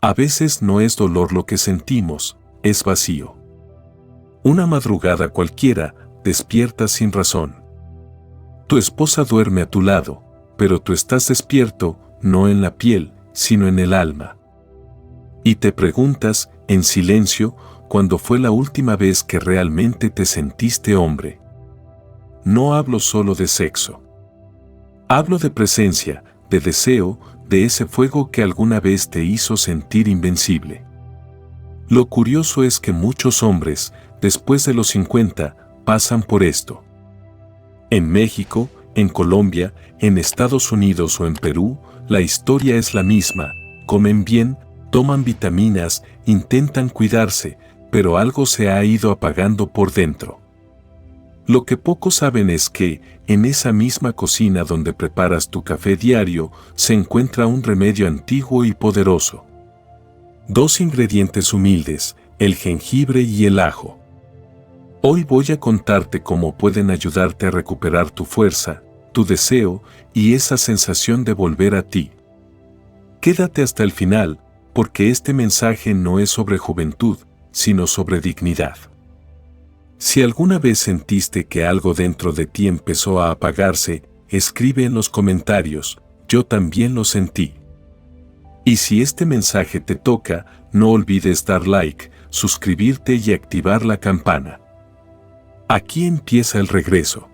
A veces no es dolor lo que sentimos, es vacío. Una madrugada cualquiera, despiertas sin razón. Tu esposa duerme a tu lado, pero tú estás despierto, no en la piel, sino en el alma. Y te preguntas, en silencio, ¿cuándo fue la última vez que realmente te sentiste hombre? No hablo solo de sexo. Hablo de presencia, de deseo, de ese fuego que alguna vez te hizo sentir invencible. Lo curioso es que muchos hombres, después de los 50, pasan por esto. En México, en Colombia, en Estados Unidos o en Perú, la historia es la misma. Comen bien, toman vitaminas, intentan cuidarse, pero algo se ha ido apagando por dentro. Lo que pocos saben es que, en esa misma cocina donde preparas tu café diario, se encuentra un remedio antiguo y poderoso. Dos ingredientes humildes, el jengibre y el ajo. Hoy voy a contarte cómo pueden ayudarte a recuperar tu fuerza, tu deseo y esa sensación de volver a ti. Quédate hasta el final, porque este mensaje no es sobre juventud, sino sobre dignidad. Si alguna vez sentiste que algo dentro de ti empezó a apagarse, escribe en los comentarios, yo también lo sentí. Y si este mensaje te toca, no olvides dar like, suscribirte y activar la campana. Aquí empieza el regreso.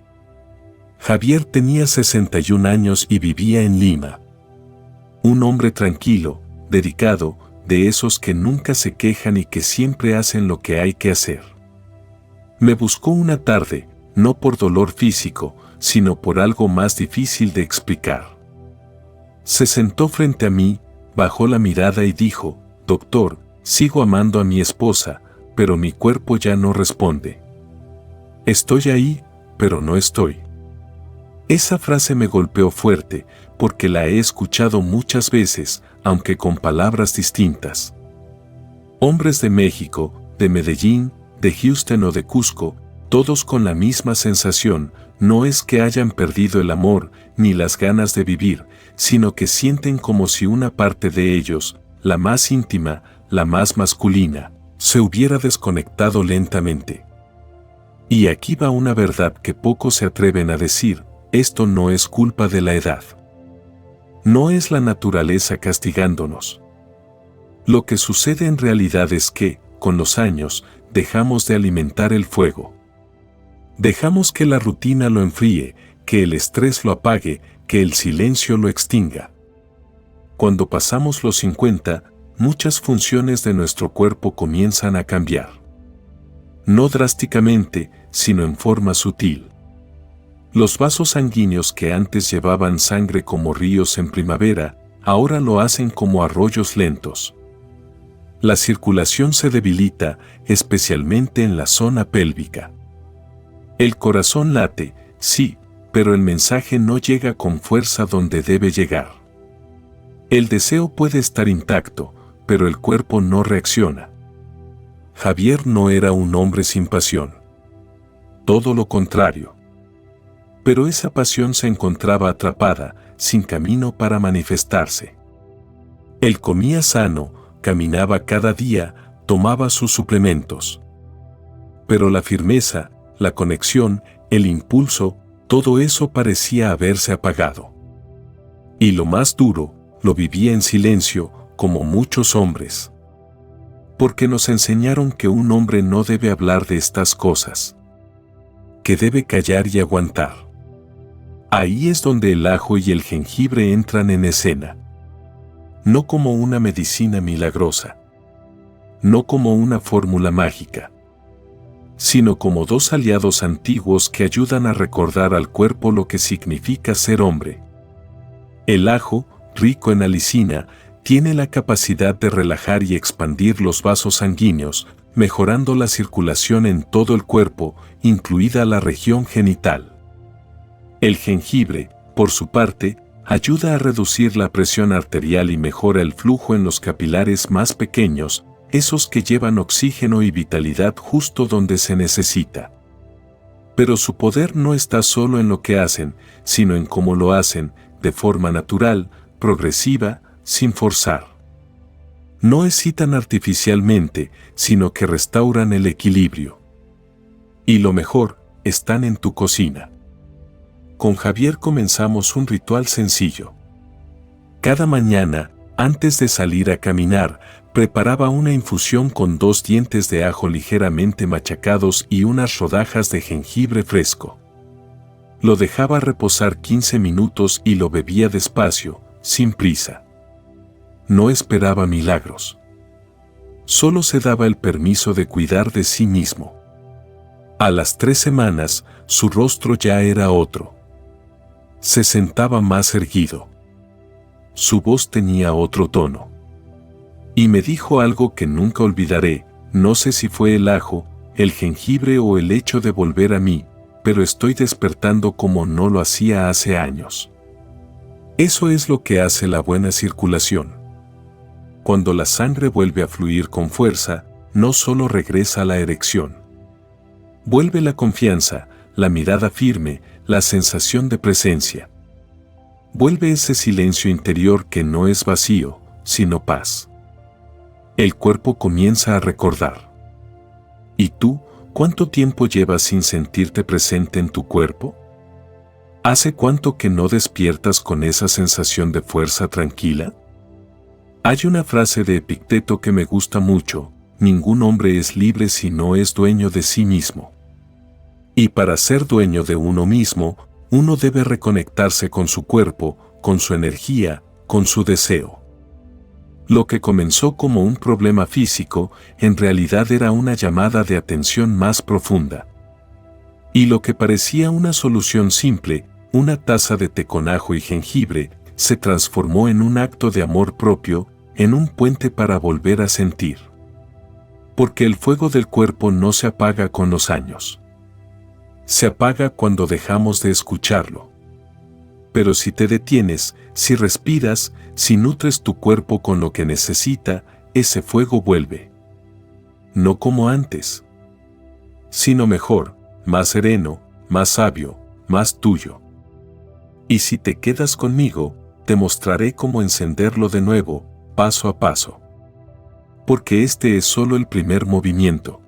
Javier tenía 61 años y vivía en Lima. Un hombre tranquilo, dedicado, de esos que nunca se quejan y que siempre hacen lo que hay que hacer. Me buscó una tarde, no por dolor físico, sino por algo más difícil de explicar. Se sentó frente a mí, bajó la mirada y dijo, «Doctor, sigo amando a mi esposa, pero mi cuerpo ya no responde. Estoy ahí, pero no estoy». Esa frase me golpeó fuerte, porque la he escuchado muchas veces, aunque con palabras distintas. Hombres de México, de Medellín, de Houston o de Cusco, todos con la misma sensación, no es que hayan perdido el amor ni las ganas de vivir, sino que sienten como si una parte de ellos, la más íntima, la más masculina, se hubiera desconectado lentamente. Y aquí va una verdad que pocos se atreven a decir, esto no es culpa de la edad. No es la naturaleza castigándonos. Lo que sucede en realidad es que, con los años, dejamos de alimentar el fuego. Dejamos que la rutina lo enfríe, que el estrés lo apague, que el silencio lo extinga. Cuando pasamos los 50, muchas funciones de nuestro cuerpo comienzan a cambiar. No drásticamente, sino en forma sutil. Los vasos sanguíneos que antes llevaban sangre como ríos en primavera, ahora lo hacen como arroyos lentos. La circulación se debilita, especialmente en la zona pélvica. El corazón late, sí, pero el mensaje no llega con fuerza donde debe llegar. El deseo puede estar intacto, pero el cuerpo no reacciona. Javier no era un hombre sin pasión. Todo lo contrario. Pero esa pasión se encontraba atrapada, sin camino para manifestarse. Él comía sano, caminaba cada día, tomaba sus suplementos. Pero la firmeza, la conexión, el impulso, todo eso parecía haberse apagado. Y lo más duro, lo vivía en silencio, como muchos hombres. Porque nos enseñaron que un hombre no debe hablar de estas cosas. Que debe callar y aguantar. Ahí es donde el ajo y el jengibre entran en escena. No como una medicina milagrosa. No como una fórmula mágica. Sino como dos aliados antiguos que ayudan a recordar al cuerpo lo que significa ser hombre. El ajo, rico en alicina, tiene la capacidad de relajar y expandir los vasos sanguíneos, mejorando la circulación en todo el cuerpo, incluida la región genital. El jengibre, por su parte, ayuda a reducir la presión arterial y mejora el flujo en los capilares más pequeños, esos que llevan oxígeno y vitalidad justo donde se necesita. Pero su poder no está solo en lo que hacen, sino en cómo lo hacen, de forma natural, progresiva, sin forzar. No excitan artificialmente, sino que restauran el equilibrio. Y lo mejor, están en tu cocina. Con Javier comenzamos un ritual sencillo. Cada mañana, antes de salir a caminar, preparaba una infusión con 2 dientes de ajo ligeramente machacados y unas rodajas de jengibre fresco. Lo dejaba reposar 15 minutos y lo bebía despacio, sin prisa. No esperaba milagros. Solo se daba el permiso de cuidar de sí mismo. A las 3 semanas, su rostro ya era otro. Se sentaba más erguido. Su voz tenía otro tono. Y me dijo algo que nunca olvidaré, no sé si fue el ajo, el jengibre o el hecho de volver a mí, pero estoy despertando como no lo hacía hace años. Eso es lo que hace la buena circulación. Cuando la sangre vuelve a fluir con fuerza, no solo regresa la erección. Vuelve la confianza, la mirada firme, la sensación de presencia. Vuelve ese silencio interior que no es vacío, sino paz. El cuerpo comienza a recordar. ¿Y tú, cuánto tiempo llevas sin sentirte presente en tu cuerpo? ¿Hace cuánto que no despiertas con esa sensación de fuerza tranquila? Hay una frase de Epicteto que me gusta mucho: ningún hombre es libre si no es dueño de sí mismo. Y para ser dueño de uno mismo, uno debe reconectarse con su cuerpo, con su energía, con su deseo. Lo que comenzó como un problema físico, en realidad era una llamada de atención más profunda. Y lo que parecía una solución simple, una taza de té con ajo y jengibre, se transformó en un acto de amor propio, en un puente para volver a sentir. Porque el fuego del cuerpo no se apaga con los años. Se apaga cuando dejamos de escucharlo. Pero si te detienes, si respiras, si nutres tu cuerpo con lo que necesita, ese fuego vuelve. No como antes, sino mejor, más sereno, más sabio, más tuyo. Y si te quedas conmigo, te mostraré cómo encenderlo de nuevo, paso a paso. Porque este es solo el primer movimiento.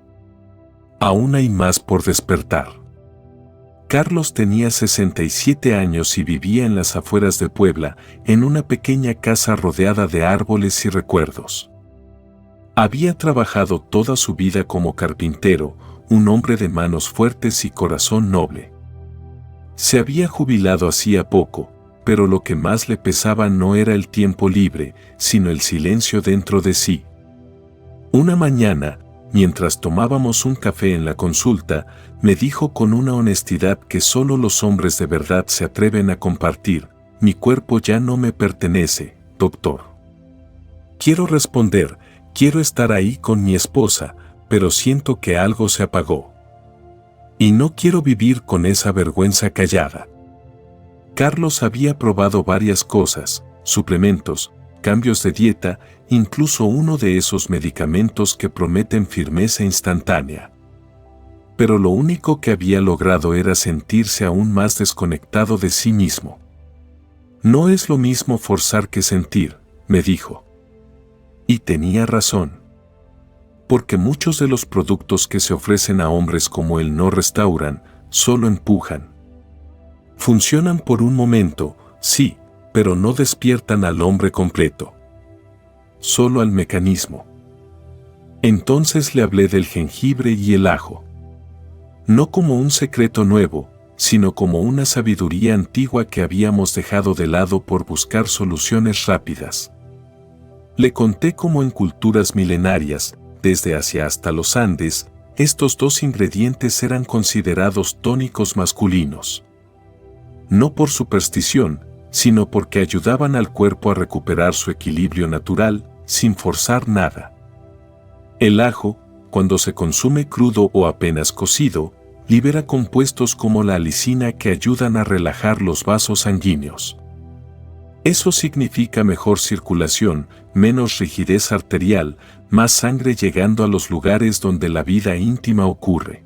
Aún hay más por despertar. Carlos tenía 67 años y vivía en las afueras de Puebla, en una pequeña casa rodeada de árboles y recuerdos. Había trabajado toda su vida como carpintero, un hombre de manos fuertes y corazón noble. Se había jubilado hacía poco, pero lo que más le pesaba no era el tiempo libre, sino el silencio dentro de sí. Una mañana, mientras tomábamos un café en la consulta, me dijo con una honestidad que solo los hombres de verdad se atreven a compartir: mi cuerpo ya no me pertenece, doctor. Quiero responder, quiero estar ahí con mi esposa, pero siento que algo se apagó. Y no quiero vivir con esa vergüenza callada. Carlos había probado varias cosas, suplementos, cambios de dieta, incluso uno de esos medicamentos que prometen firmeza instantánea. Pero lo único que había logrado era sentirse aún más desconectado de sí mismo. No es lo mismo forzar que sentir, me dijo. Y tenía razón. Porque muchos de los productos que se ofrecen a hombres como él no restauran, solo empujan. Funcionan por un momento, sí, pero no despiertan al hombre completo. Solo al mecanismo. Entonces le hablé del jengibre y el ajo. No como un secreto nuevo, sino como una sabiduría antigua que habíamos dejado de lado por buscar soluciones rápidas. Le conté cómo en culturas milenarias, desde Asia hasta los Andes, estos 2 ingredientes eran considerados tónicos masculinos. No por superstición, sino porque ayudaban al cuerpo a recuperar su equilibrio natural, sin forzar nada. El ajo, cuando se consume crudo o apenas cocido, libera compuestos como la alicina que ayudan a relajar los vasos sanguíneos. Eso significa mejor circulación, menos rigidez arterial, más sangre llegando a los lugares donde la vida íntima ocurre.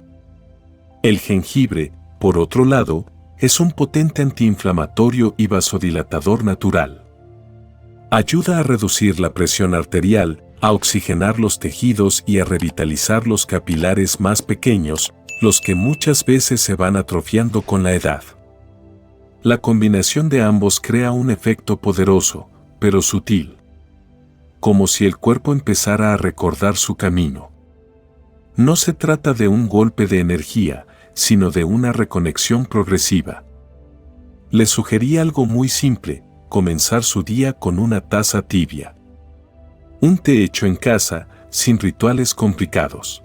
El jengibre, por otro lado, es un potente antiinflamatorio y vasodilatador natural. Ayuda a reducir la presión arterial, a oxigenar los tejidos y a revitalizar los capilares más pequeños, los que muchas veces se van atrofiando con la edad. La combinación de ambos crea un efecto poderoso, pero sutil. Como si el cuerpo empezara a recordar su camino. No se trata de un golpe de energía, sino de una reconexión progresiva. Le sugerí algo muy simple: comenzar su día con una taza tibia. Un té hecho en casa, sin rituales complicados.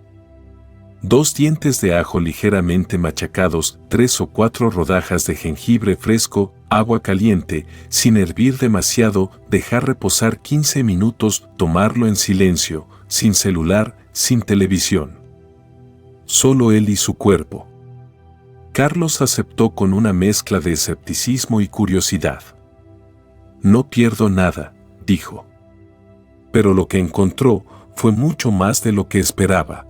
2 dientes de ajo ligeramente machacados, 3 o 4 rodajas de jengibre fresco, agua caliente, sin hervir demasiado, dejar reposar 15 minutos, tomarlo en silencio, sin celular, sin televisión. Solo él y su cuerpo. Carlos aceptó con una mezcla de escepticismo y curiosidad. No pierdo nada, dijo. Pero lo que encontró fue mucho más de lo que esperaba.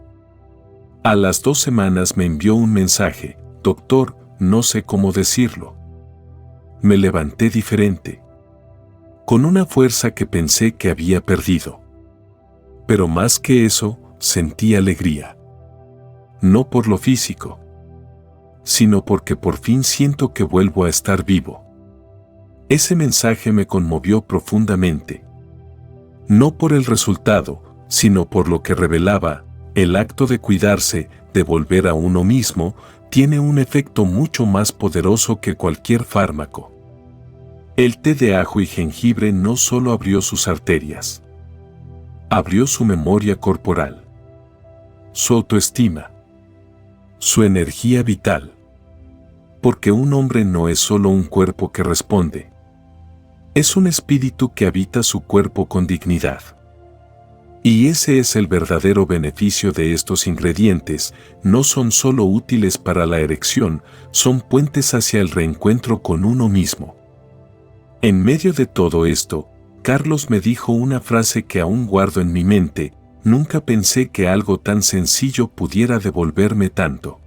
A las 2 semanas me envió un mensaje: doctor, no sé cómo decirlo. Me levanté diferente. Con una fuerza que pensé que había perdido. Pero más que eso, sentí alegría. No por lo físico, sino porque por fin siento que vuelvo a estar vivo. Ese mensaje me conmovió profundamente. No por el resultado, sino por lo que revelaba. El acto de cuidarse, de volver a uno mismo, tiene un efecto mucho más poderoso que cualquier fármaco. El té de ajo y jengibre no solo abrió sus arterias, abrió su memoria corporal, su autoestima, su energía vital. Porque un hombre no es solo un cuerpo que responde, es un espíritu que habita su cuerpo con dignidad. Y ese es el verdadero beneficio de estos ingredientes: no son solo útiles para la erección, son puentes hacia el reencuentro con uno mismo. En medio de todo esto, Carlos me dijo una frase que aún guardo en mi mente: nunca pensé que algo tan sencillo pudiera devolverme tanto.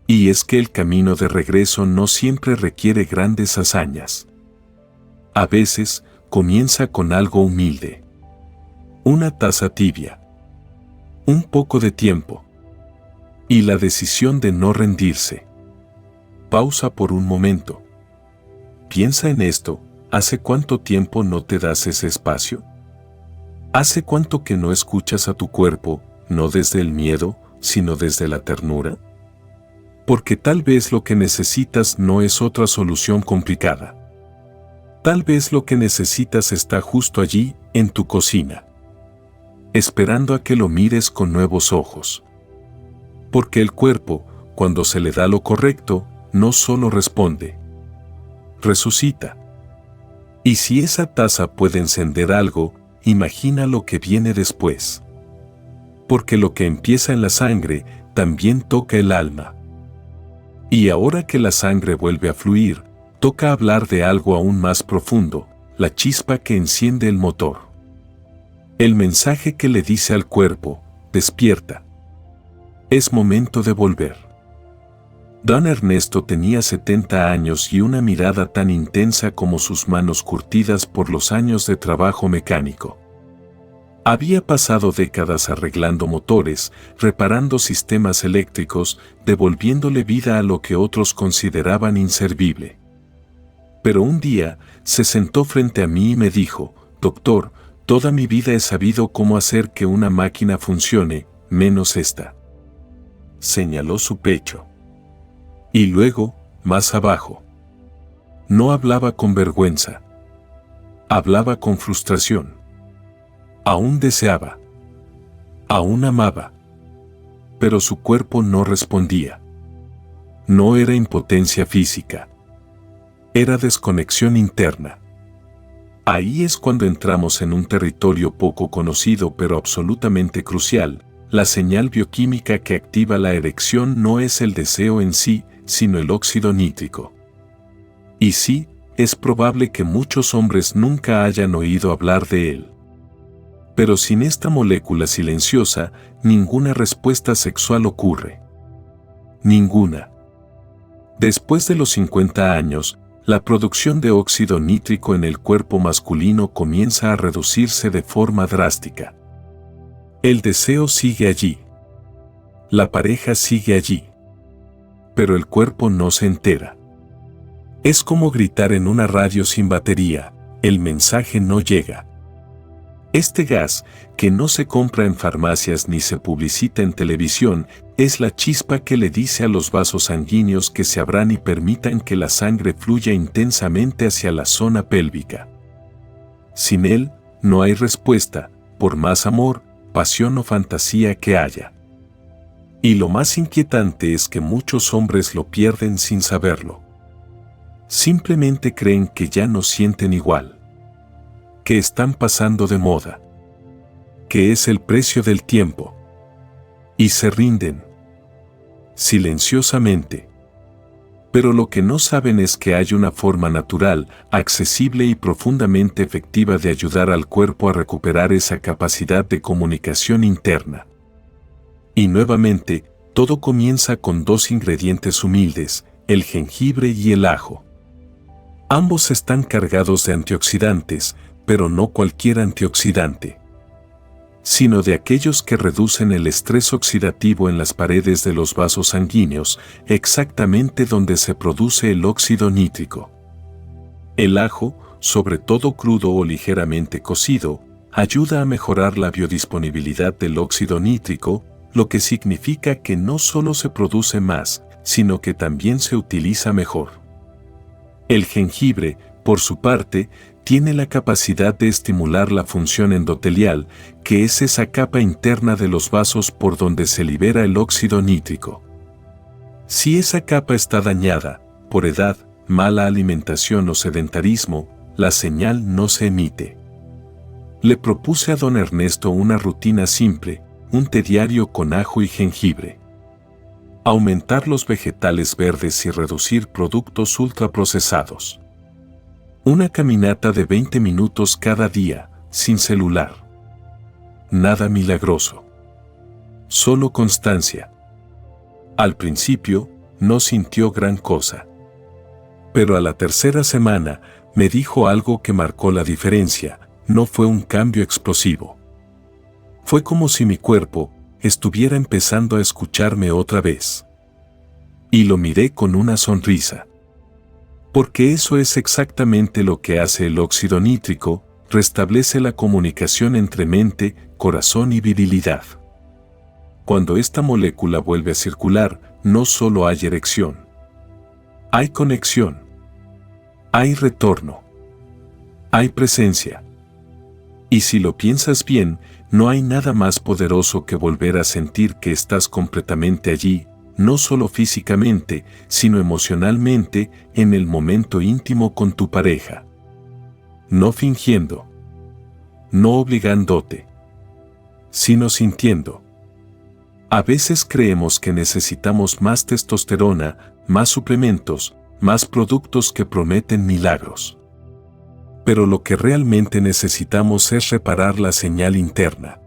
Y es que el camino de regreso no siempre requiere grandes hazañas. A veces, comienza con algo humilde. Una taza tibia. Un poco de tiempo. Y la decisión de no rendirse. Pausa por un momento. Piensa en esto: ¿hace cuánto tiempo no te das ese espacio? ¿Hace cuánto que no escuchas a tu cuerpo, no desde el miedo, sino desde la ternura? Porque tal vez lo que necesitas no es otra solución complicada. Tal vez lo que necesitas está justo allí, en tu cocina, esperando a que lo mires con nuevos ojos. Porque el cuerpo, cuando se le da lo correcto, no solo responde, resucita. Y si esa taza puede encender algo, imagina lo que viene después. Porque lo que empieza en la sangre, también toca el alma. Y ahora que la sangre vuelve a fluir, toca hablar de algo aún más profundo: la chispa que enciende el motor. El mensaje que le dice al cuerpo: despierta. Es momento de volver. Don Ernesto tenía 70 años y una mirada tan intensa como sus manos curtidas por los años de trabajo mecánico. Había pasado décadas arreglando motores, reparando sistemas eléctricos, devolviéndole vida a lo que otros consideraban inservible. Pero un día, se sentó frente a mí y me dijo: doctor, toda mi vida he sabido cómo hacer que una máquina funcione, menos esta. Señaló su pecho. Y luego, más abajo. No hablaba con vergüenza. Hablaba con frustración. Aún deseaba. Aún amaba. Pero su cuerpo no respondía. No era impotencia física. Era desconexión interna. Ahí es cuando entramos en un territorio poco conocido pero absolutamente crucial. La señal bioquímica que activa la erección no es el deseo en sí, sino el óxido nítrico. Y sí, es probable que muchos hombres nunca hayan oído hablar de él. Pero sin esta molécula silenciosa, ninguna respuesta sexual ocurre. Ninguna. Después de los 50 años, la producción de óxido nítrico en el cuerpo masculino comienza a reducirse de forma drástica. El deseo sigue allí. La pareja sigue allí. Pero el cuerpo no se entera. Es como gritar en una radio sin batería, el mensaje no llega. Este gas, que no se compra en farmacias ni se publicita en televisión, es la chispa que le dice a los vasos sanguíneos que se abran y permitan que la sangre fluya intensamente hacia la zona pélvica. Sin él, no hay respuesta, por más amor, pasión o fantasía que haya. Y lo más inquietante es que muchos hombres lo pierden sin saberlo. Simplemente creen que ya no sienten igual. Que están pasando de moda. Que es el precio del tiempo. Y se rinden. Silenciosamente. Pero lo que no saben es que hay una forma natural, accesible y profundamente efectiva de ayudar al cuerpo a recuperar esa capacidad de comunicación interna. Y nuevamente, todo comienza con dos ingredientes humildes, el jengibre y el ajo. Ambos están cargados de antioxidantes, pero no cualquier antioxidante, sino de aquellos que reducen el estrés oxidativo en las paredes de los vasos sanguíneos, exactamente donde se produce el óxido nítrico. El ajo, sobre todo crudo o ligeramente cocido, ayuda a mejorar la biodisponibilidad del óxido nítrico, lo que significa que no solo se produce más, sino que también se utiliza mejor. El jengibre, por su parte, tiene la capacidad de estimular la función endotelial, que es esa capa interna de los vasos por donde se libera el óxido nítrico. Si esa capa está dañada, por edad, mala alimentación o sedentarismo, la señal no se emite. Le propuse a don Ernesto una rutina simple, un té diario con ajo y jengibre. Aumentar los vegetales verdes y reducir productos ultraprocesados. Una caminata de 20 minutos cada día, sin celular. Nada milagroso. Solo constancia. Al principio, no sintió gran cosa. Pero a la tercera semana, me dijo algo que marcó la diferencia, no fue un cambio explosivo. Fue como si mi cuerpo estuviera empezando a escucharme otra vez. Y lo miré con una sonrisa. Porque eso es exactamente lo que hace el óxido nítrico, restablece la comunicación entre mente, corazón y virilidad. Cuando esta molécula vuelve a circular, no solo hay erección. Hay conexión. Hay retorno. Hay presencia. Y si lo piensas bien, no hay nada más poderoso que volver a sentir que estás completamente allí, no solo físicamente, sino emocionalmente, en el momento íntimo con tu pareja. No fingiendo. No obligándote. Sino sintiendo. A veces creemos que necesitamos más testosterona, más suplementos, más productos que prometen milagros. Pero lo que realmente necesitamos es reparar la señal interna.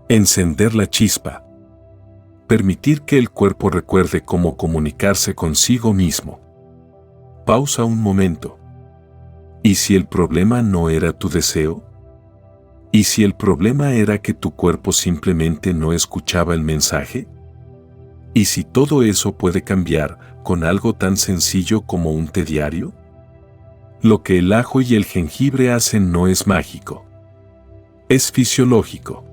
Encender la chispa. Permitir que el cuerpo recuerde cómo comunicarse consigo mismo. Pausa un momento. ¿Y si el problema no era tu deseo? ¿Y si el problema era que tu cuerpo simplemente no escuchaba el mensaje? ¿Y si todo eso puede cambiar con algo tan sencillo como un té diario? Lo que el ajo y el jengibre hacen no es mágico. Es fisiológico.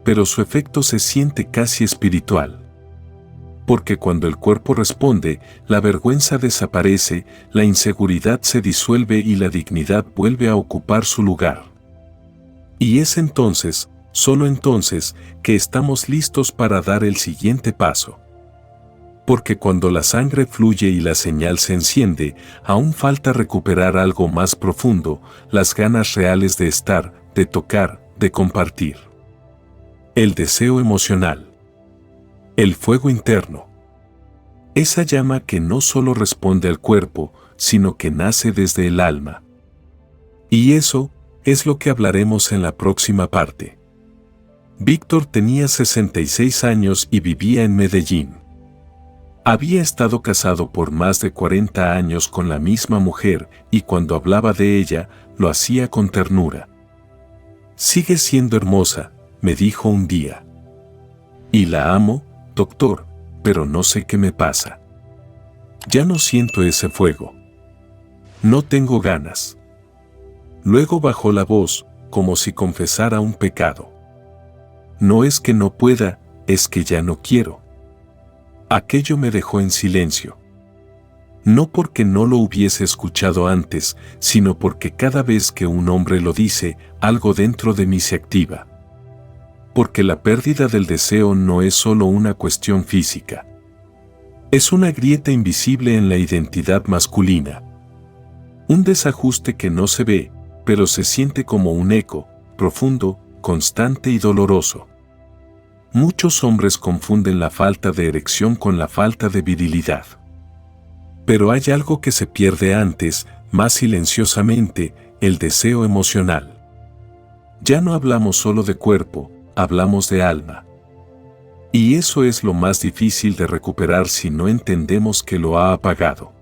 Pero su efecto se siente casi espiritual. Porque cuando el cuerpo responde, la vergüenza desaparece, la inseguridad se disuelve y la dignidad vuelve a ocupar su lugar. Y es entonces, solo entonces, que estamos listos para dar el siguiente paso. Porque cuando la sangre fluye y la señal se enciende, aún falta recuperar algo más profundo, las ganas reales de estar, de tocar, de compartir. El deseo emocional. El fuego interno. Esa llama que no solo responde al cuerpo, sino que nace desde el alma. Y eso es lo que hablaremos en la próxima parte. Víctor tenía 66 años y vivía en Medellín. Había estado casado por más de 40 años con la misma mujer y cuando hablaba de ella, lo hacía con ternura. Sigue siendo hermosa, me dijo un día. Y la amo, doctor, pero no sé qué me pasa. Ya no siento ese fuego. No tengo ganas. Luego bajó la voz, como si confesara un pecado. No es que no pueda, es que ya no quiero. Aquello me dejó en silencio. No porque no lo hubiese escuchado antes, sino porque cada vez que un hombre lo dice, algo dentro de mí se activa. Porque la pérdida del deseo no es solo una cuestión física. Es una grieta invisible en la identidad masculina. Un desajuste que no se ve, pero se siente como un eco, profundo, constante y doloroso. Muchos hombres confunden la falta de erección con la falta de virilidad. Pero hay algo que se pierde antes, más silenciosamente, el deseo emocional. Ya no hablamos solo de cuerpo, hablamos de alma. Y eso es lo más difícil de recuperar si no entendemos que lo ha apagado.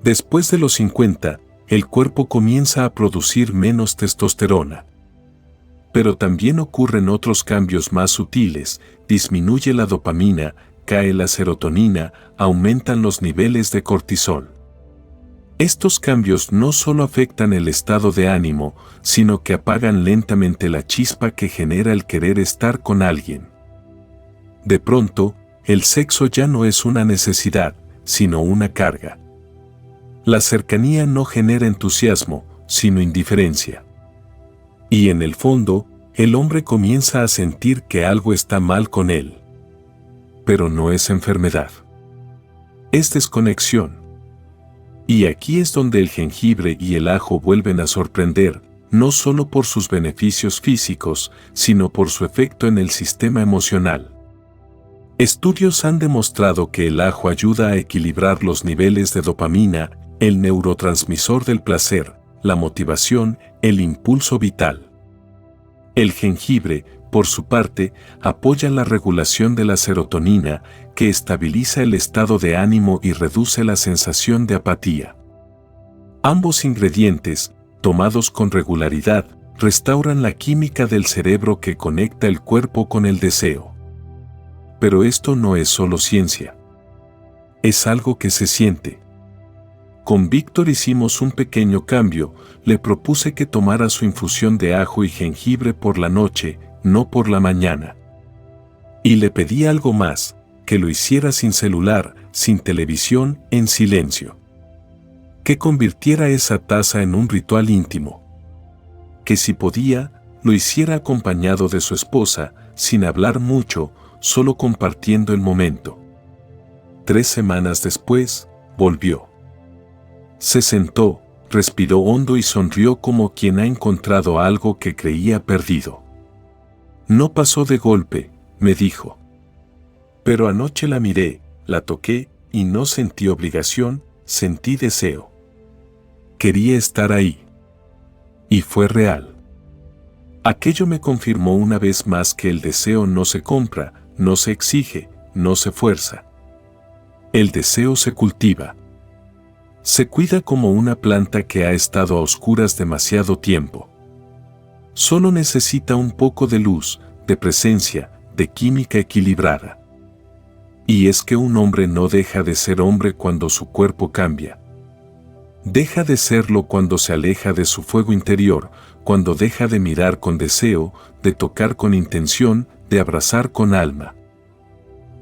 Después de los 50, el cuerpo comienza a producir menos testosterona. Pero también ocurren otros cambios más sutiles, disminuye la dopamina, cae la serotonina, aumentan los niveles de cortisol. Estos cambios no solo afectan el estado de ánimo, sino que apagan lentamente la chispa que genera el querer estar con alguien. De pronto, el sexo ya no es una necesidad, sino una carga. La cercanía no genera entusiasmo, sino indiferencia. Y en el fondo, el hombre comienza a sentir que algo está mal con él. Pero no es enfermedad. Es desconexión. Y aquí es donde el jengibre y el ajo vuelven a sorprender, no solo por sus beneficios físicos, sino por su efecto en el sistema emocional. Estudios han demostrado que el ajo ayuda a equilibrar los niveles de dopamina, el neurotransmisor del placer, la motivación, el impulso vital. El jengibre, por su parte, apoya la regulación de la serotonina, que estabiliza el estado de ánimo y reduce la sensación de apatía. Ambos ingredientes, tomados con regularidad, restauran la química del cerebro que conecta el cuerpo con el deseo. Pero esto no es solo ciencia. Es algo que se siente. Con Víctor hicimos un pequeño cambio, le propuse que tomara su infusión de ajo y jengibre por la noche, no por la mañana. Y le pedí algo más, que lo hiciera sin celular, sin televisión, en silencio. Que convirtiera esa taza en un ritual íntimo. Que si podía, lo hiciera acompañado de su esposa, sin hablar mucho, solo compartiendo el momento. 3 semanas después, volvió. Se sentó, respiró hondo y sonrió como quien ha encontrado algo que creía perdido. No pasó de golpe, me dijo. Pero anoche la miré, la toqué, y no sentí obligación, sentí deseo. Quería estar ahí. Y fue real. Aquello me confirmó una vez más que el deseo no se compra, no se exige, no se fuerza. El deseo se cultiva. Se cuida como una planta que ha estado a oscuras demasiado tiempo. Solo necesita un poco de luz, de presencia, de química equilibrada. Y es que un hombre no deja de ser hombre cuando su cuerpo cambia. Deja de serlo cuando se aleja de su fuego interior, cuando deja de mirar con deseo, de tocar con intención, de abrazar con alma.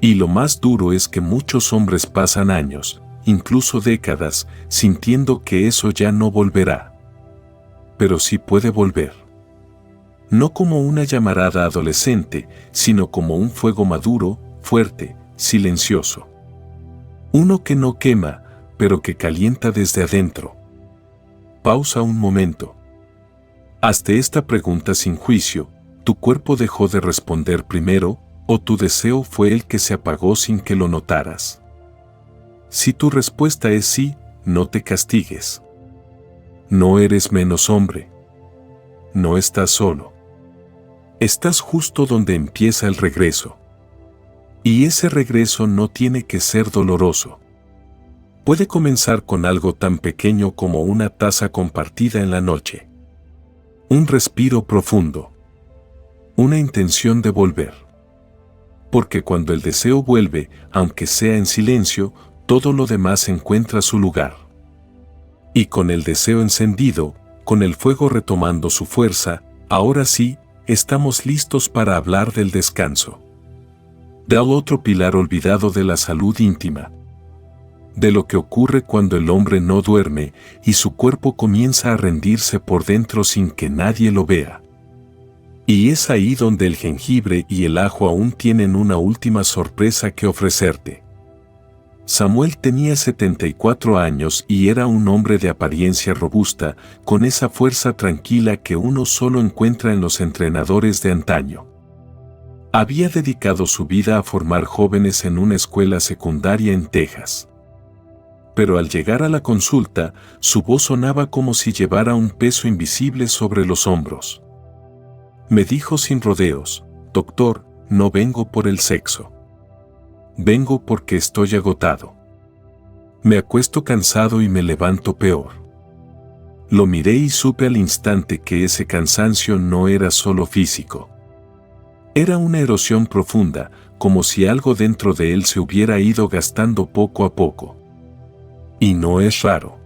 Y lo más duro es que muchos hombres pasan años, incluso décadas, sintiendo que eso ya no volverá. Pero sí puede volver. No como una llamarada adolescente, sino como un fuego maduro, fuerte, silencioso. Uno que no quema, pero que calienta desde adentro. Pausa un momento. Hazte esta pregunta sin juicio: ¿tu cuerpo dejó de responder primero, o tu deseo fue el que se apagó sin que lo notaras? Si tu respuesta es sí, no te castigues. No eres menos hombre. No estás solo. Estás justo donde empieza el regreso. Y ese regreso no tiene que ser doloroso. Puede comenzar con algo tan pequeño como una taza compartida en la noche. Un respiro profundo. una intención de volver. Porque cuando el deseo vuelve, aunque sea en silencio, todo lo demás encuentra su lugar. Y con el deseo encendido, con el fuego retomando su fuerza, ahora sí, estamos listos para hablar del descanso. Del otro pilar olvidado de la salud íntima. De lo que ocurre cuando el hombre no duerme y su cuerpo comienza a rendirse por dentro sin que nadie lo vea. Y es ahí donde el jengibre y el ajo aún tienen una última sorpresa que ofrecerte. Samuel tenía 74 años y era un hombre de apariencia robusta, con esa fuerza tranquila que uno solo encuentra en los entrenadores de antaño. Había dedicado su vida a formar jóvenes en una escuela secundaria en Texas. Pero al llegar a la consulta, su voz sonaba como si llevara un peso invisible sobre los hombros. Me dijo sin rodeos: doctor, no vengo por el sexo. Vengo porque estoy agotado. Me acuesto cansado y me levanto peor. Lo miré y supe al instante que ese cansancio no era solo físico. Era una erosión profunda, como si algo dentro de él se hubiera ido gastando poco a poco. Y no es raro.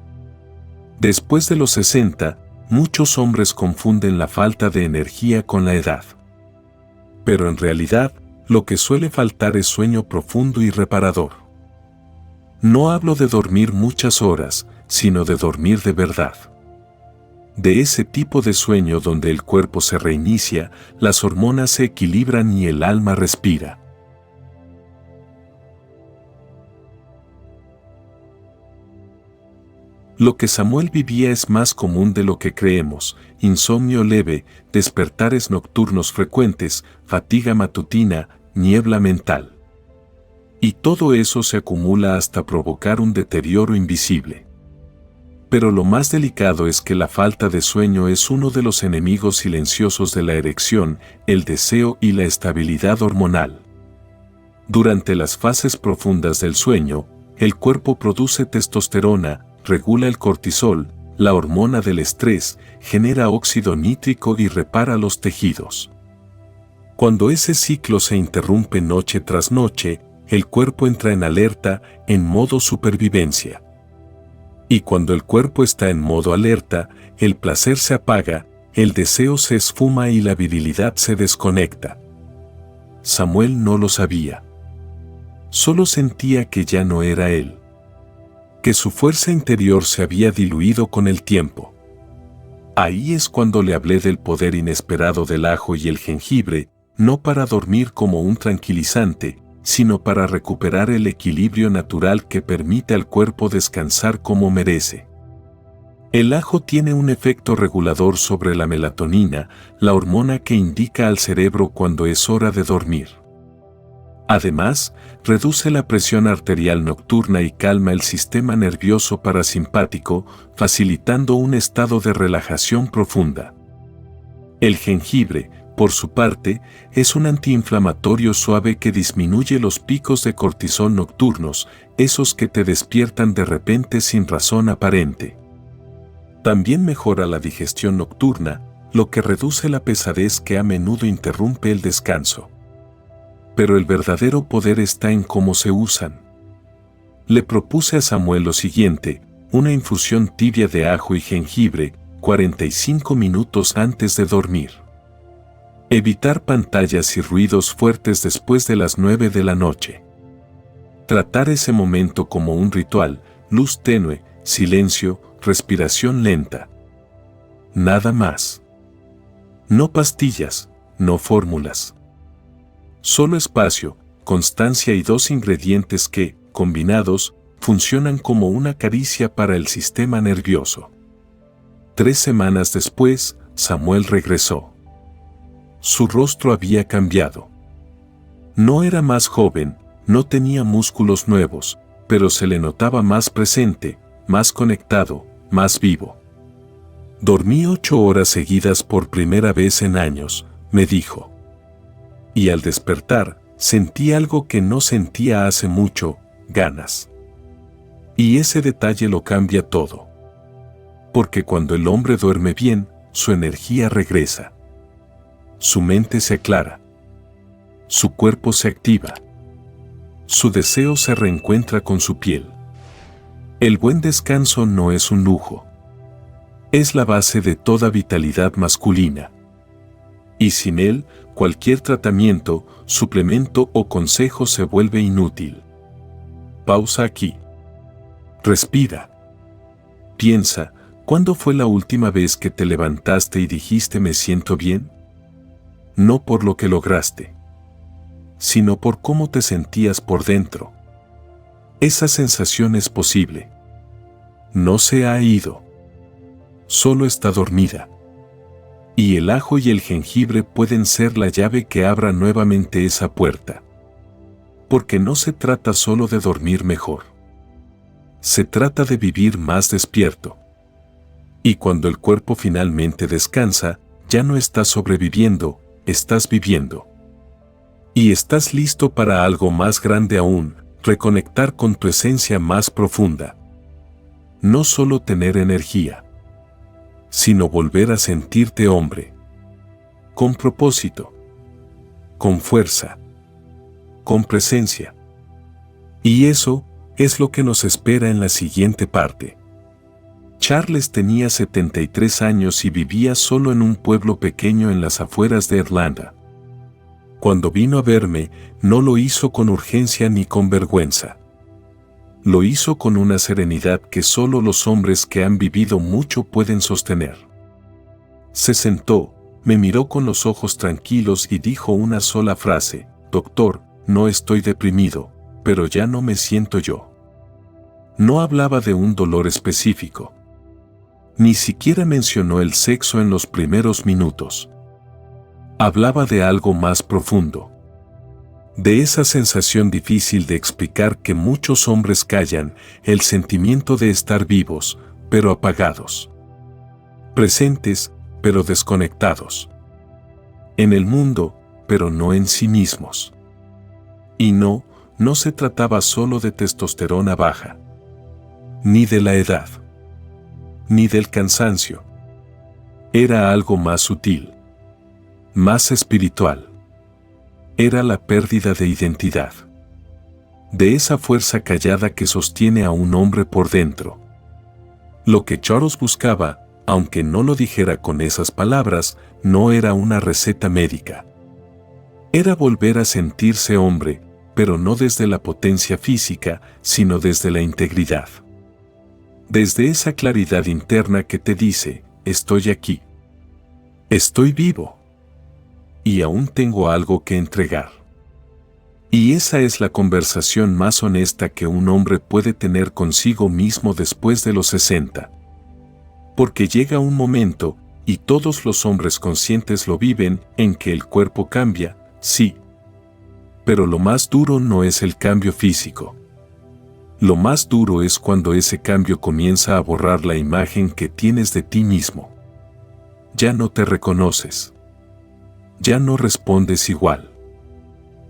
Después de los 60, muchos hombres confunden la falta de energía con la edad. Pero en realidad, lo que suele faltar es sueño profundo y reparador. No hablo de dormir muchas horas, sino de dormir de verdad. De ese tipo de sueño donde el cuerpo se reinicia, las hormonas se equilibran y el alma respira. Lo que Samuel vivía es más común de lo que creemos: insomnio leve, despertares nocturnos frecuentes, fatiga matutina, niebla mental. Y todo eso se acumula hasta provocar un deterioro invisible. Pero lo más delicado es que la falta de sueño es uno de los enemigos silenciosos de la erección, el deseo y la estabilidad hormonal. Durante las fases profundas del sueño, el cuerpo produce testosterona, regula el cortisol, la hormona del estrés, genera óxido nítrico y repara los tejidos. Cuando ese ciclo se interrumpe noche tras noche, el cuerpo entra en alerta, en modo supervivencia. Y cuando el cuerpo está en modo alerta, el placer se apaga, el deseo se esfuma y la virilidad se desconecta. Samuel no lo sabía. Solo sentía que ya no era él. Que su fuerza interior se había diluido con el tiempo. Ahí es cuando le hablé del poder inesperado del ajo y el jengibre, no para dormir como un tranquilizante, sino para recuperar el equilibrio natural que permite al cuerpo descansar como merece. El ajo tiene un efecto regulador sobre la melatonina, la hormona que indica al cerebro cuando es hora de dormir. Además, reduce la presión arterial nocturna y calma el sistema nervioso parasimpático, facilitando un estado de relajación profunda. El jengibre, por su parte, es un antiinflamatorio suave que disminuye los picos de cortisol nocturnos, esos que te despiertan de repente sin razón aparente. También mejora la digestión nocturna, lo que reduce la pesadez que a menudo interrumpe el descanso. Pero el verdadero poder está en cómo se usan. Le propuse a Samuel lo siguiente: una infusión tibia de ajo y jengibre, 45 minutos antes de dormir. Evitar pantallas y ruidos fuertes después de las 9 de la noche. Tratar ese momento como un ritual: luz tenue, silencio, respiración lenta. Nada más. No pastillas, no fórmulas. Solo espacio, constancia y 2 ingredientes que, combinados, funcionan como una caricia para el sistema nervioso. 3 semanas después, Samuel regresó. Su rostro había cambiado. No era más joven, no tenía músculos nuevos, pero se le notaba más presente, más conectado, más vivo. Dormí 8 horas seguidas por primera vez en años, me dijo. Y al despertar, sentí algo que no sentía hace mucho: ganas. Y ese detalle lo cambia todo. Porque cuando el hombre duerme bien, su energía regresa. su mente se aclara, su cuerpo se activa, su deseo se reencuentra con su piel. El buen descanso no es un lujo. Es la base de toda vitalidad masculina. Y sin él, cualquier tratamiento, suplemento o consejo se vuelve inútil. Pausa aquí. Respira. Piensa, ¿cuándo fue la última vez que te levantaste y dijiste me siento bien? No por lo que lograste, sino por cómo te sentías por dentro. Esa sensación es posible. No se ha ido. Solo está dormida. Y el ajo y el jengibre pueden ser la llave que abra nuevamente esa puerta. Porque no se trata solo de dormir mejor. Se trata de vivir más despierto. Y cuando el cuerpo finalmente descansa, ya no estás sobreviviendo, estás viviendo. Y estás listo para algo más grande aún, reconectar con tu esencia más profunda. No solo tener energía, sino volver a sentirte hombre. Con propósito, con fuerza, con presencia. Y eso es lo que nos espera en la siguiente parte. Charles tenía 73 años y vivía solo en un pueblo pequeño en las afueras de Atlanta. Cuando vino a verme, no lo hizo con urgencia ni con vergüenza. Lo hizo con una serenidad que solo los hombres que han vivido mucho pueden sostener. Se sentó, me miró con los ojos tranquilos y dijo una sola frase: «Doctor, no estoy deprimido, pero ya no me siento yo». No hablaba de un dolor específico. Ni siquiera mencionó el sexo en los primeros minutos. Hablaba de algo más profundo. De esa sensación difícil de explicar que muchos hombres callan, el sentimiento de estar vivos, pero apagados. Presentes, pero desconectados. En el mundo, pero no en sí mismos. Y no se trataba solo de testosterona baja. Ni de la edad. Ni del cansancio. Era algo más sutil. Más espiritual. Era la pérdida de identidad. De esa fuerza callada que sostiene a un hombre por dentro. Lo que Charles buscaba, aunque no lo dijera con esas palabras, no era una receta médica. Era volver a sentirse hombre, pero no desde la potencia física, sino desde la integridad. Desde esa claridad interna que te dice: estoy aquí. Estoy vivo. Y aún tengo algo que entregar. Y esa es la conversación más honesta que un hombre puede tener consigo mismo después de los 60. Porque llega un momento, y todos los hombres conscientes lo viven, en que el cuerpo cambia, sí. Pero lo más duro no es el cambio físico. Lo más duro es cuando ese cambio comienza a borrar la imagen que tienes de ti mismo. Ya no te reconoces. Ya no respondes igual.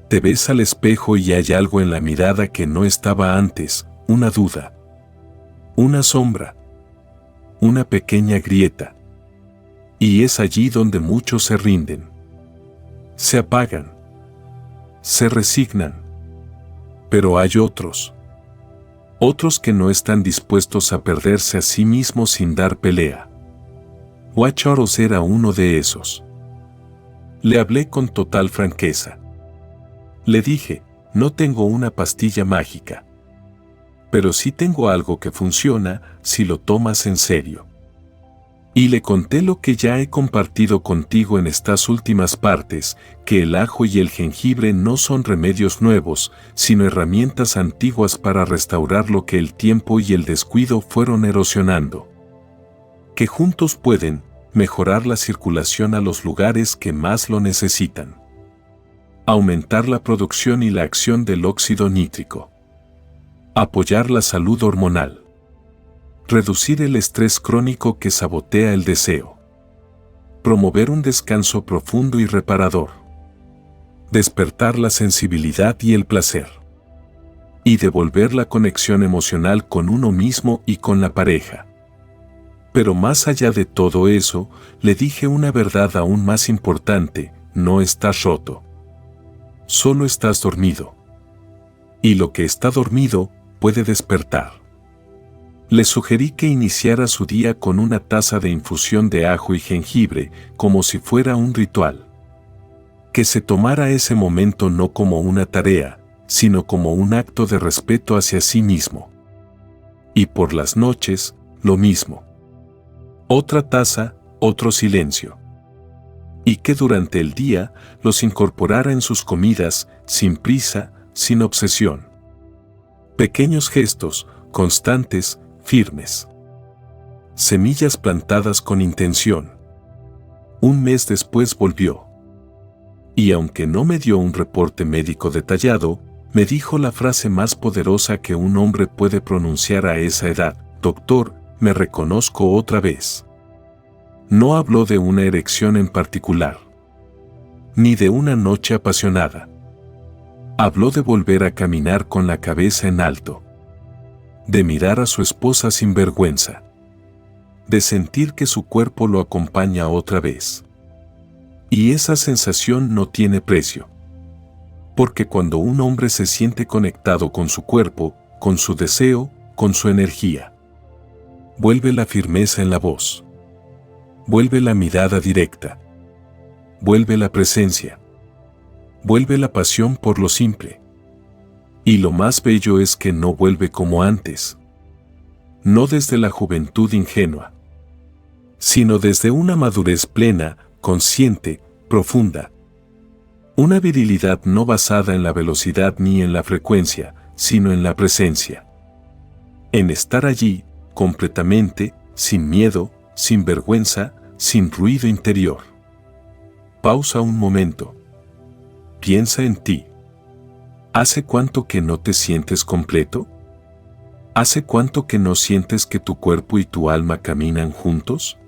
Te ves al espejo y hay algo en la mirada que no estaba antes, una duda. Una sombra. Una pequeña grieta. Y es allí donde muchos se rinden. Se apagan. Se resignan. Pero hay otros. Otros que no están dispuestos a perderse a sí mismos sin dar pelea. Charles era uno de esos. Le hablé con total franqueza. Le dije: no tengo una pastilla mágica. Pero sí tengo algo que funciona si lo tomas en serio. Y le conté lo que ya he compartido contigo en estas últimas partes, que el ajo y el jengibre no son remedios nuevos, sino herramientas antiguas para restaurar lo que el tiempo y el descuido fueron erosionando. Que juntos pueden mejorar la circulación a los lugares que más lo necesitan. Aumentar la producción y la acción del óxido nítrico. Apoyar la salud hormonal. Reducir el estrés crónico que sabotea el deseo. Promover un descanso profundo y reparador. Despertar la sensibilidad y el placer. Y devolver la conexión emocional con uno mismo y con la pareja. Pero más allá de todo eso, le dije una verdad aún más importante: no estás roto. Solo estás dormido. Y lo que está dormido puede despertar. Le sugerí que iniciara su día con una taza de infusión de ajo y jengibre, como si fuera un ritual. Que se tomara ese momento no como una tarea, sino como un acto de respeto hacia sí mismo. Y por las noches, lo mismo. Otra taza, otro silencio. Y que durante el día los incorporara en sus comidas, sin prisa, sin obsesión. Pequeños gestos, constantes, firmes. Semillas plantadas con intención. Un mes después volvió. Y aunque no me dio un reporte médico detallado, me dijo la frase más poderosa que un hombre puede pronunciar a esa edad: doctor, me reconozco otra vez. No habló de una erección en particular, ni de una noche apasionada. Habló de volver a caminar con la cabeza en alto, de mirar a su esposa sin vergüenza, de sentir que su cuerpo lo acompaña otra vez. Y esa sensación no tiene precio. Porque cuando un hombre se siente conectado con su cuerpo, con su deseo, con su energía, vuelve la firmeza en la voz. Vuelve la mirada directa. Vuelve la presencia. Vuelve la pasión por lo simple. Y lo más bello es que no vuelve como antes. No desde la juventud ingenua, sino desde una madurez plena, consciente, profunda. Una virilidad no basada en la velocidad ni en la frecuencia, sino en la presencia. En estar allí, completamente, sin miedo, sin vergüenza, sin ruido interior. Pausa un momento. Piensa en ti. ¿Hace cuánto que no te sientes completo? ¿Hace cuánto que no sientes que tu cuerpo y tu alma caminan juntos?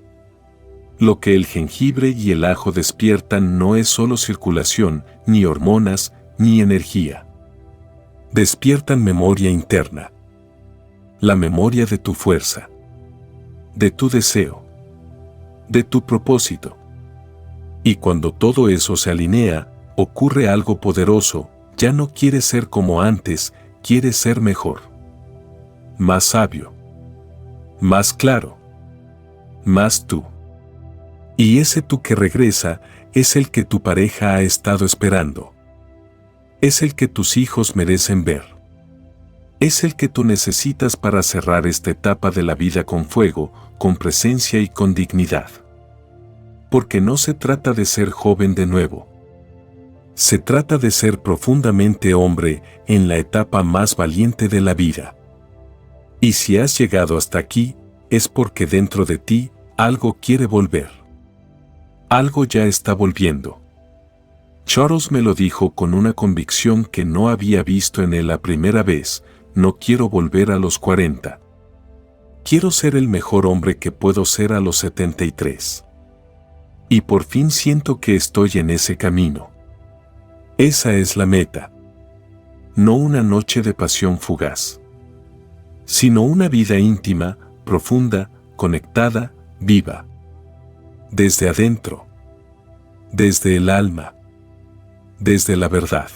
Lo que el jengibre y el ajo despiertan no es solo circulación, ni hormonas, ni energía. Despiertan memoria interna. La memoria de tu fuerza, de tu deseo, de tu propósito. Y cuando todo eso se alinea, ocurre algo poderoso. Ya no quieres ser como antes, quieres ser mejor. Más sabio. Más claro. Más tú. Y ese tú que regresa es el que tu pareja ha estado esperando. Es el que tus hijos merecen ver. Es el que tú necesitas para cerrar esta etapa de la vida con fuego, con presencia y con dignidad. Porque no se trata de ser joven de nuevo. Se trata de ser profundamente hombre en la etapa más valiente de la vida. Y si has llegado hasta aquí, es porque dentro de ti algo quiere volver. Algo ya está volviendo. Charles me lo dijo con una convicción que no había visto en él la primera vez: no quiero volver a los 40. Quiero ser el mejor hombre que puedo ser a los 73. Y por fin siento que estoy en ese camino. Esa es la meta. No una noche de pasión fugaz, sino una vida íntima, profunda, conectada, viva. Desde adentro, desde el alma, desde la verdad.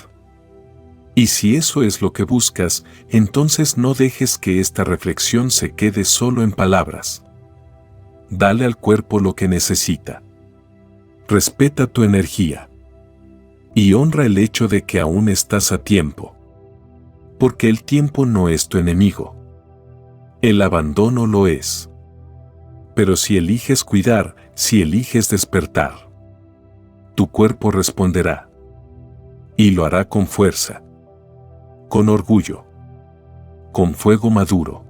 Y si eso es lo que buscas, entonces no dejes que esta reflexión se quede solo en palabras. Dale al cuerpo lo que necesita. Respeta tu energía. Y honra el hecho de que aún estás a tiempo. Porque el tiempo no es tu enemigo. El abandono lo es. Pero si eliges cuidar, si eliges despertar, tu cuerpo responderá. Y lo hará con fuerza, con orgullo, con fuego maduro.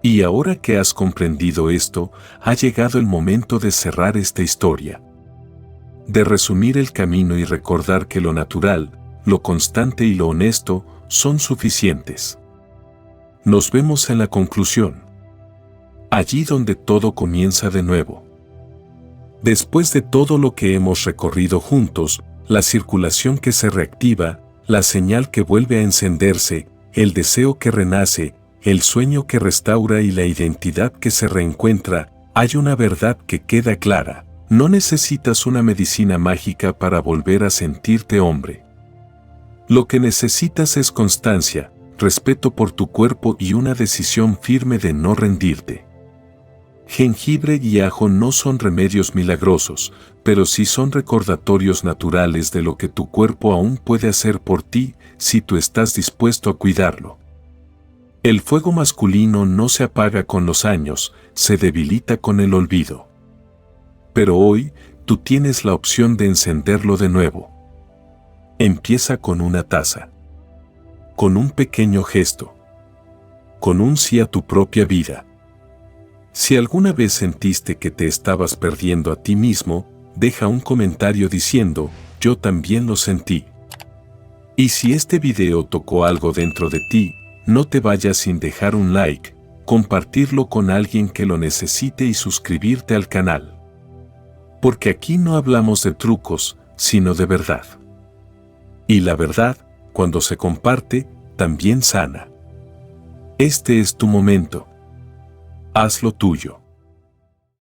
Y ahora que has comprendido esto, ha llegado el momento de cerrar esta historia. De resumir el camino y recordar que lo natural, lo constante y lo honesto son suficientes. Nos vemos en la conclusión. Allí donde todo comienza de nuevo. Después de todo lo que hemos recorrido juntos, la circulación que se reactiva, la señal que vuelve a encenderse, el deseo que renace, el sueño que restaura y la identidad que se reencuentra, hay una verdad que queda clara: No necesitas una medicina mágica para volver a sentirte hombre. Lo que necesitas es constancia, respeto por tu cuerpo y una decisión firme de no rendirte. Jengibre y ajo no son remedios milagrosos, pero sí son recordatorios naturales de lo que tu cuerpo aún puede hacer por ti si tú estás dispuesto a cuidarlo. El fuego masculino no se apaga con los años, se debilita con el olvido. Pero hoy, tú tienes la opción de encenderlo de nuevo. Empieza con una taza. Con un pequeño gesto. Con un sí a tu propia vida. Si alguna vez sentiste que te estabas perdiendo a ti mismo, deja un comentario diciendo, yo también lo sentí. Y si este video tocó algo dentro de ti, no te vayas sin dejar un like, compartirlo con alguien que lo necesite y suscribirte al canal. Porque aquí no hablamos de trucos, sino de verdad. Y la verdad, cuando se comparte, también sana. Este es tu momento. Hazlo tuyo.